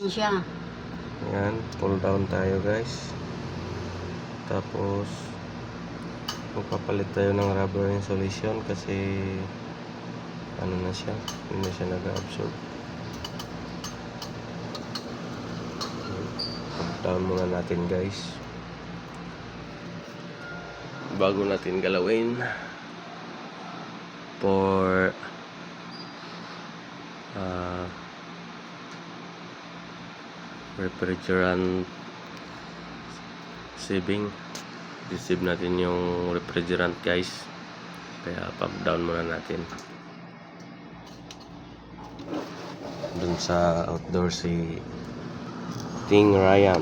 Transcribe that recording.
Siya. Ayan, pull down tayo guys. Tapos magpapalit tayo ng rubber insulation kasi ano na siya, hindi na siya nag-absorb. Pull down muna natin guys bago natin galawin for refrigerant saving. Receive natin yung refrigerant guys, kaya pump down muna natin dun sa outdoor si Ting Ryan.